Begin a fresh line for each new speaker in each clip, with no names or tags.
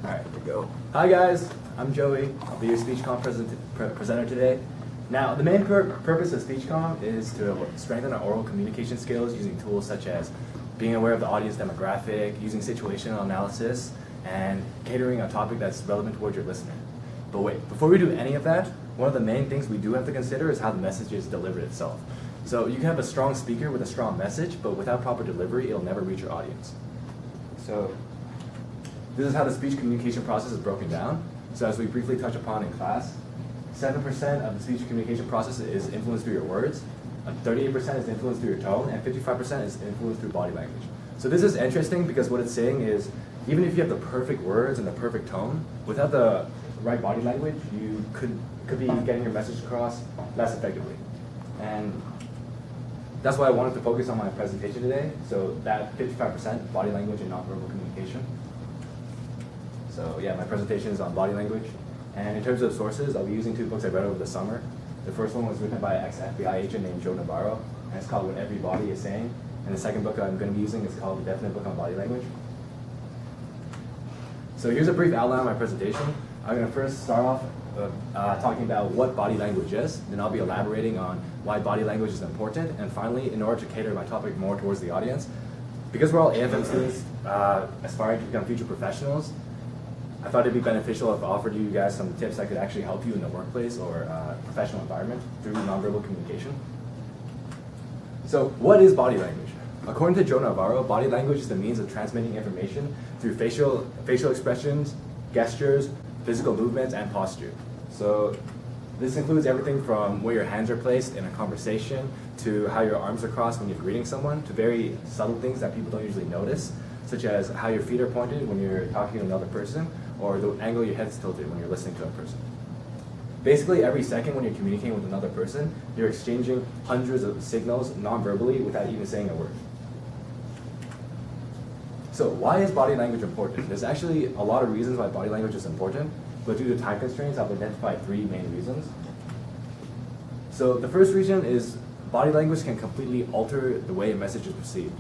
Alright, here we go. Hi guys, I'm Joey. I'll be your SPCOMM presenter today. Now, the main purpose of SPCOMM is to strengthen our oral communication skills using tools such as being aware of the audience demographic, using situational analysis, and catering a topic that's relevant towards your listener. But wait, before we do any of that, one of the main things we do have to consider is how the message is delivered itself. So you can have a strong speaker with a strong message, but without proper delivery, it'll never reach your audience. So this is how the speech communication process is broken down. So as we briefly touched upon in class, 7% of the speech communication process is influenced through your words, 38% is influenced through your tone, and 55% is influenced through body language. So this is interesting because what it's saying is, even if you have the perfect words and the perfect tone, without the right body language, you could be getting your message across less effectively. And that's why I wanted to focus on my presentation today. So that 55% body language and nonverbal communication. So yeah, my presentation is on body language. And in terms of sources, I'll be using two books I read over the summer. The first one was written by an ex-FBI agent named Joe Navarro, and it's called What Every Body is Saying. And the second book I'm going to be using is called The Definite Book on Body Language. So here's a brief outline of my presentation. I'm going to first start off talking about what body language is, then I'll be elaborating on why body language is important, and finally, in order to cater my topic more towards the audience, because we're all AFM students aspiring to become future professionals, I thought it'd be beneficial if I offered you guys some tips that could actually help you in the workplace or professional environment through nonverbal communication. So what is body language? According to Joe Navarro, body language is the means of transmitting information through facial expressions, gestures, physical movements, and posture. So this includes everything from where your hands are placed in a conversation to how your arms are crossed when you're greeting someone, to very subtle things that people don't usually notice, such as how your feet are pointed when you're talking to another person, or the angle your head's tilted when you're listening to a person. Basically, every second when you're communicating with another person, you're exchanging hundreds of signals non-verbally without even saying a word. So why is body language important? There's actually a lot of reasons why body language is important, but due to time constraints, I've identified three main reasons. So the first reason is body language can completely alter the way a message is perceived.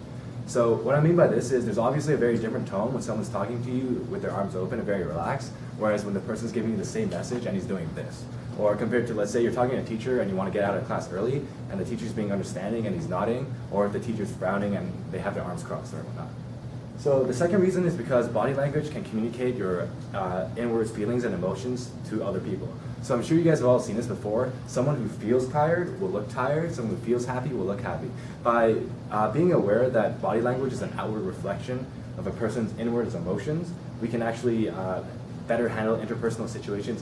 So what I mean by this is there's obviously a very different tone when someone's talking to you with their arms open and very relaxed, whereas when the person's giving you the same message and he's doing this. Or compared to, let's say you're talking to a teacher and you want to get out of class early, and the teacher's being understanding and he's nodding, or if the teacher's frowning and they have their arms crossed or whatnot. So the second reason is because body language can communicate your inwards feelings and emotions to other people. So I'm sure you guys have all seen this before. Someone who feels tired will look tired. Someone who feels happy will look happy. By being aware that body language is an outward reflection of a person's inwards emotions, we can actually better handle interpersonal situations